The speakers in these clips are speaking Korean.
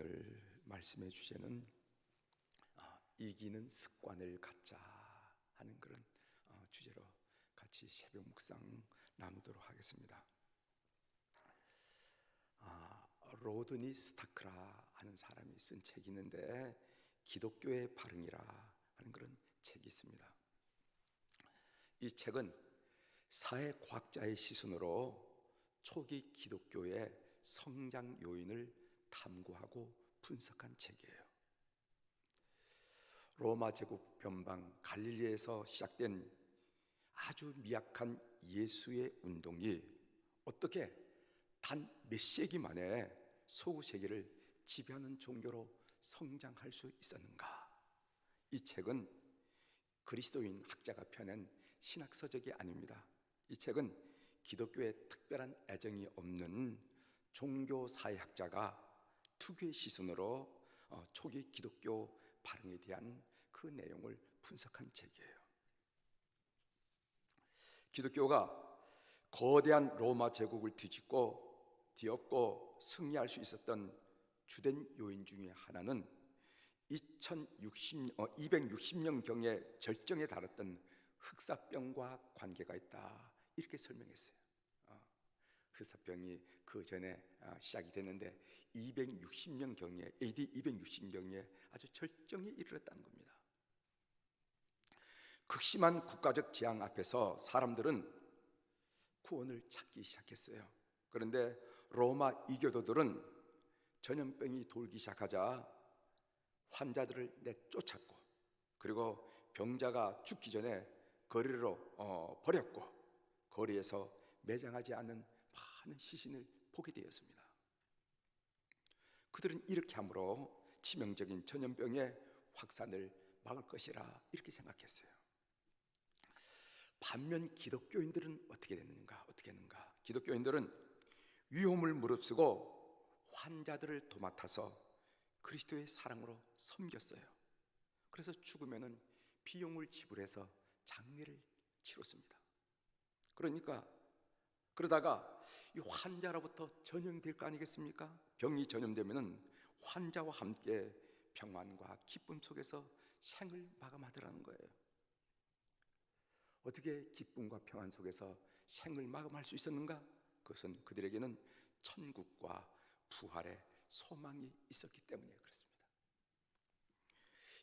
오늘 말씀의 주제는 이기는 습관을 갖자 하는 그런 주제로 같이 새벽 묵상 나누도록 하겠습니다. 로드니 스타크라 하는 사람이 쓴 책이 있는데 기독교의 발흥이라 하는 그런 책이 있습니다. 이 책은 사회과학자의 시선으로 초기 기독교의 성장 요인을 탐구하고 분석한 책이에요. 로마 제국 변방 갈릴리에서 시작된 아주 미약한 예수의 운동이 어떻게 단 몇 세기 만에 서구 세계를 지배하는 종교로 성장할 수 있었는가? 이 책은 그리스도인 학자가 펴낸 신학서적이 아닙니다. 이 책은 기독교에 특별한 애정이 없는 종교사회학자가 특유의 시선으로 초기 기독교 발흥에 대한 그 내용을 분석한 책이에요. 기독교가 거대한 로마 제국을 뒤집고 승리할 수 있었던 주된 요인 중에 하나는 260년경에 절정에 달했던 흑사병과 관계가 있다, 이렇게 설명했어요. 흑사병이 그 전에 시작이 됐는데 AD 260년경에 아주 절정에 이르렀다는 겁니다. 극심한 국가적 재앙 앞에서 사람들은 구원을 찾기 시작했어요. 그런데 로마 이교도들은 전염병이 돌기 시작하자 환자들을 내쫓았고, 그리고 병자가 죽기 전에 거리로 버렸고, 거리에서 매장하지 않는 많은 시신을 보게 되었습니다. 그들은 이렇게 함으로 치명적인 전염병의 확산을 막을 것이라 이렇게 생각했어요. 반면 기독교인들은 어떻게 했는가? 기독교인들은 위험을 무릅쓰고 환자들을 도맡아서 그리스도의 사랑으로 섬겼어요. 그래서 죽으면은 비용을 지불해서 장례를 치렀습니다. 그러다가 이 환자로부터 전염될 거 아니겠습니까? 병이 전염되면은 환자와 함께 평안과 기쁨 속에서 생을 마감하더라는 거예요. 어떻게 기쁨과 평안 속에서 생을 마감할 수 있었는가? 그것은 그들에게는 천국과 부활의 소망이 있었기 때문에 그렇습니다.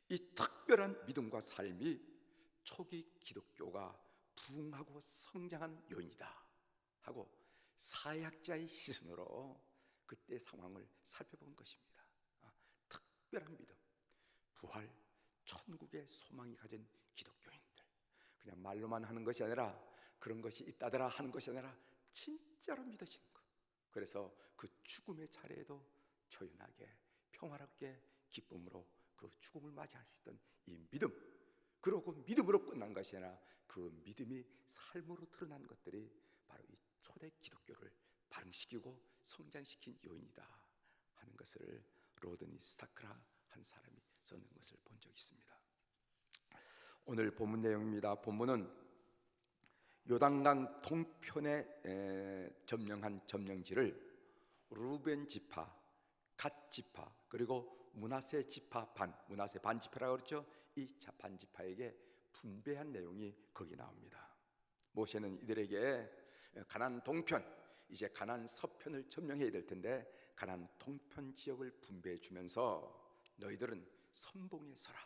이 특별한 믿음과 삶이 초기 기독교가 부흥하고 성장한 요인이다 하고 사회학자의 시선으로 그때 상황을 살펴본 것입니다. 특별한 믿음, 부활, 천국의 소망이 가진 기독교인들, 그냥 말로만 하는 것이 아니라, 그런 것이 있다더라 하는 것이 아니라 진짜로 믿으시는 것. 그래서 그 죽음의 차례에도 조연하게 평화롭게 기쁨으로 그 죽음을 맞이할 수 있던 이 믿음, 그리고 믿음으로 끝난 것이 아니라 그 믿음이 삶으로 드러난 것들이 바로 이 초대 기독교를 발흥시키고 성장시킨 요인이다 하는 것을 로드니 스타크라 한 사람이 써낸 것을 본 적이 있습니다. 오늘 본문 내용입니다. 본문은 요단강 동편에 점령한 점령지를 루벤 지파, 갓 지파, 그리고 므낫세 지파 므낫세 반 지파라고 그랬죠. 이 반 지파에게 분배한 내용이 거기 나옵니다. 모세는 이들에게 가나안 동편, 이제 가나안 서편을 점령해야 될 텐데 가나안 동편 지역을 분배해 주면서 너희들은 선봉에 서라.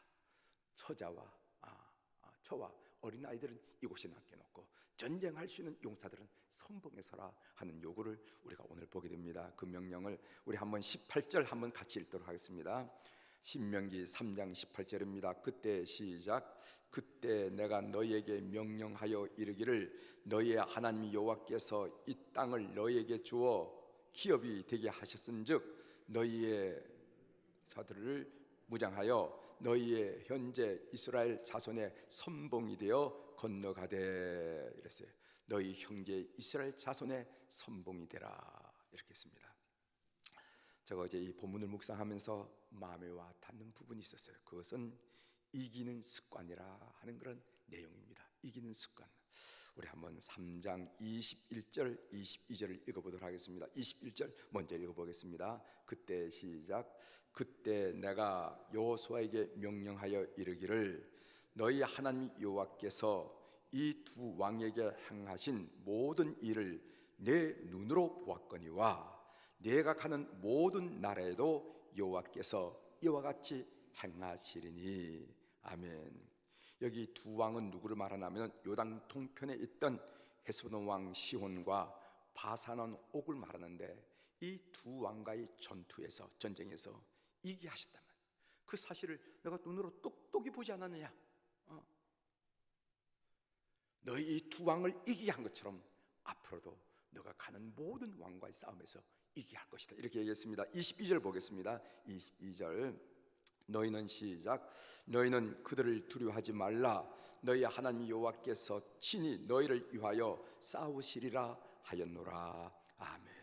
처와 어린아이들은 이곳에 맡겨놓고 전쟁할 수 있는 용사들은 선봉에 서라 하는 요구를 우리가 오늘 보게 됩니다. 그 명령을 우리 한번 18절 한번 같이 읽도록 하겠습니다. 신명기 3장 18절입니다. 그때 시작. 그때 내가 너희에게 명령하여 이르기를 너희의 하나님 여호와께서 이 땅을 너희에게 주어 기업이 되게 하셨은즉 너희의 사들을 무장하여 너희의 현재 이스라엘 자손의 선봉이 되어 건너가되, 이랬어요. 너희 형제 이스라엘 자손의 선봉이 되라, 이렇게 했습니다. 제가 어제 이 본문을 묵상하면서 마음에 와 닿는 부분이 있었어요. 그것은 이기는 습관이라 하는 그런 내용입니다. 이기는 습관. 우리 한번 3장 21절 22절을 읽어보도록 하겠습니다. 21절 먼저 읽어보겠습니다. 그때 시작. 그때 내가 여호수아에게 명령하여 이르기를 너희 하나님 여호와께서 이 두 왕에게 행하신 모든 일을 내 눈으로 보았거니와 내가 가는 모든 나라에도 여호와께서 이와 같이 행하시리니. 아멘. 여기 두 왕은 누구를 말하냐면 요단 동편에 있던 헤스본 왕 시혼과 바산 왕 옥을 말하는데, 이 두 왕과의 전쟁에서 이기하셨단 말이에요. 그 사실을 내가 눈으로 똑똑히 보지 않았느냐? 너희 이 두 왕을 이기게 한 것처럼 앞으로도 너가 가는 모든 왕과의 싸움에서 이기게 할 것이다, 이렇게 얘기했습니다. 22절 보겠습니다. 22절 너희는 시작. 너희는 그들을 두려워하지 말라. 너희 하나님 여호와께서 친히 너희를 위하여 싸우시리라 하였노라. 아멘.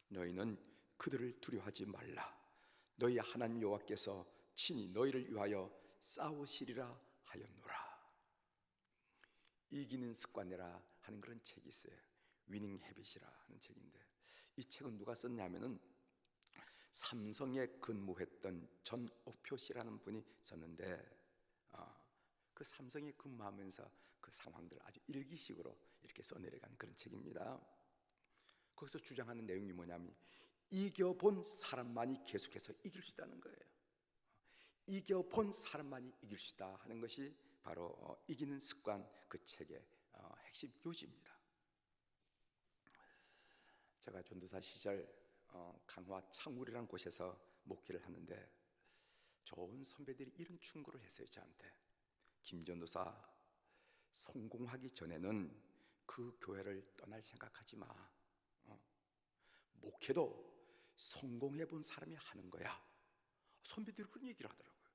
너희는 그들을 두려워하지 말라. 너희 하나님 여호와께서 친히 너희를 위하여 싸우시리라 하였노라. 이기는 습관이라 하는 그런 책이 있어요. 위닝 해빗이라 하는 책인데, 이 책은 누가 썼냐면은 삼성에 근무했던 전옥표 씨라는 분이 썼는데, 그 삼성에 근무하면서 그 상황들 아주 일기식으로 이렇게 써내려간 그런 책입니다. 거기서 주장하는 내용이 뭐냐면, 이겨본 사람만이 계속해서 이길 수 있다는 거예요. 이겨본 사람만이 이길 수 있다 하는 것이 바로 이기는 습관, 그 책의 핵심 요지입니다. 제가 전도사 시절 강화 창울이라는 곳에서 목회를 하는데, 좋은 선배들이 이런 충고를 했어요, 저한테. 김 전도사, 성공하기 전에는 그 교회를 떠날 생각하지 마. 목회도 성공해 본 사람이 하는 거야. 선배들이 그런 얘기를 하더라고요.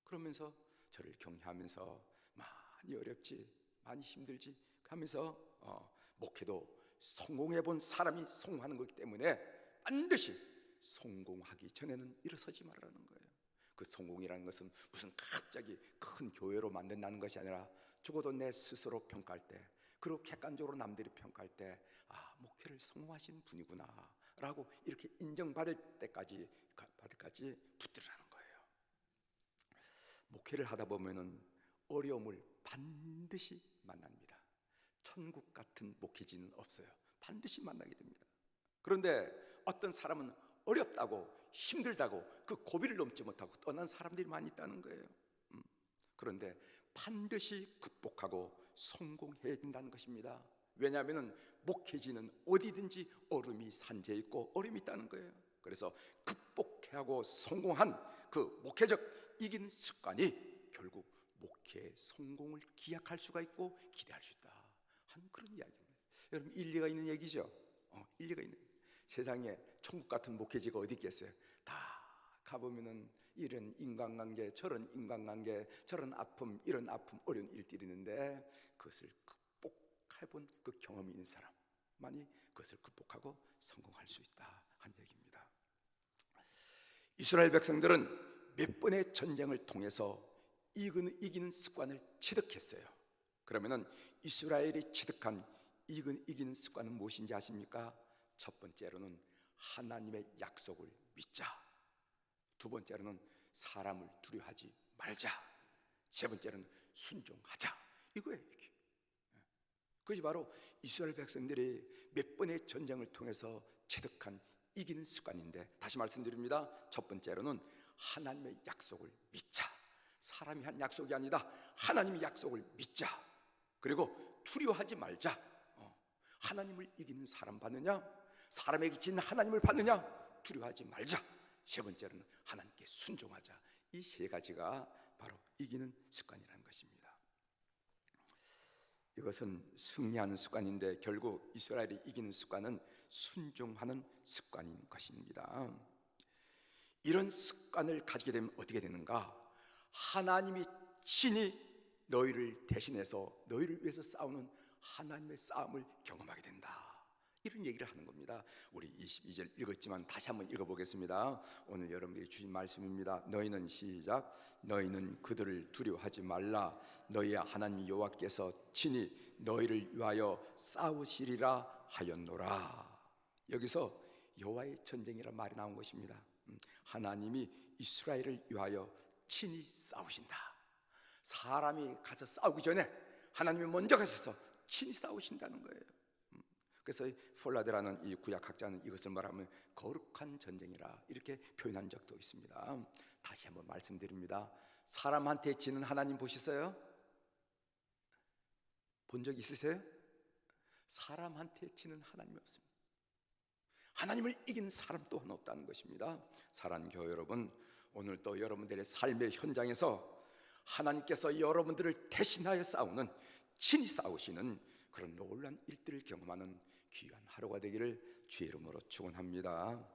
그러면서 저를 격려하면서 많이 어렵지, 많이 힘들지 하면서 목회도 성공해 본 사람이 성공하는 거기 때문에 반드시 성공하기 전에는 일어서지 말라는 거예요. 그 성공이라는 것은 무슨 갑자기 큰 교회로 만든다는 것이 아니라, 적어도 내 스스로 평가할 때, 그리고 객관적으로 남들이 평가할 때, 목회를 성공하신 분이구나 라고 이렇게 인정받을 때까지 붙들라는 거예요. 목회를 하다 보면은 어려움을 반드시 만납니다. 천국 같은 목회지는 없어요. 반드시 만나게 됩니다. 그런데 어떤 사람은 어렵다고, 힘들다고 그 고비를 넘지 못하고 떠난 사람들이 많이 있다는 거예요. 그런데 반드시 극복하고 성공해야 된다는 것입니다. 왜냐하면 목회지는 어디든지 얼음이 산재해 있고 어려움이 있다는 거예요. 그래서 극복하고 성공한 그 목회적 이기는 습관이 결국 목회의 성공을 기약할 수가 있고 기대할 수 있다 하는 그런 이야기입니다. 여러분, 일리가 있는 얘기죠. 일리가 있는. 세상에 천국 같은 목회지가 어디 있겠어요? 다 가보면은 이런 인간관계, 저런 인간관계, 저런 아픔, 이런 아픔, 어려운 일들이 있는데, 그것을 극복해본 그 경험이 있는 사람만이 그것을 극복하고 성공할 수 있다 한 얘기입니다. 이스라엘 백성들은 몇 번의 전쟁을 통해서 이기는 습관을 체득했어요. 그러면은 이스라엘이 체득한 이기는 습관은 무엇인지 아십니까? 첫 번째로는 하나님의 약속을 믿자. 두 번째로는 사람을 두려워하지 말자. 세 번째로는 순종하자. 이거예요, 이게. 그것이 바로 이스라엘 백성들이 몇 번의 전쟁을 통해서 체득한 이기는 습관인데, 다시 말씀드립니다. 첫 번째로는 하나님의 약속을 믿자. 사람이 한 약속이 아니다. 하나님의 약속을 믿자. 그리고 두려워하지 말자. 하나님을 이기는 사람 받느냐, 사람에게 진 하나님을 받느냐, 두려워하지 말자. 세 번째로는 하나님께 순종하자. 이 세 가지가 바로 이기는 습관이라는 것입니다. 이것은 승리하는 습관인데, 결국 이스라엘이 이기는 습관은 순종하는 습관인 것입니다. 이런 습관을 가지게 되면 어떻게 되는가? 하나님이 친히 너희를 대신해서 너희를 위해서 싸우는 하나님의 싸움을 경험하게 된다. 이런 얘기를 하는 겁니다. 우리 22절 읽었지만 다시 한번 읽어보겠습니다. 오늘 여러분들이 주신 말씀입니다. 너희는 시작. 너희는 그들을 두려워하지 말라. 너희의 하나님 여호와께서 친히 너희를 위하여 싸우시리라 하였노라. 여기서 여호와의 전쟁이라 말이 나온 것입니다. 하나님이 이스라엘을 위하여 친히 싸우신다. 사람이 가서 싸우기 전에 하나님이 먼저 가셔서 친히 싸우신다는 거예요. 그래서 폴라드라는 이 구약학자는 이것을 말하면 거룩한 전쟁이라 이렇게 표현한 적도 있습니다. 다시 한번 말씀드립니다. 사람한테 지는 하나님 보셨어요? 본 적 있으세요? 사람한테 지는 하나님이 없습니다. 하나님을 이기는 사람 또한 없다는 것입니다. 사랑하는 교회 여러분, 오늘 또 여러분들의 삶의 현장에서 하나님께서 여러분들을 대신하여 싸우는, 친히 싸우시는 그런 놀라운 일들을 경험하는 귀한 하루가 되기를 주의 이름으로 축원합니다.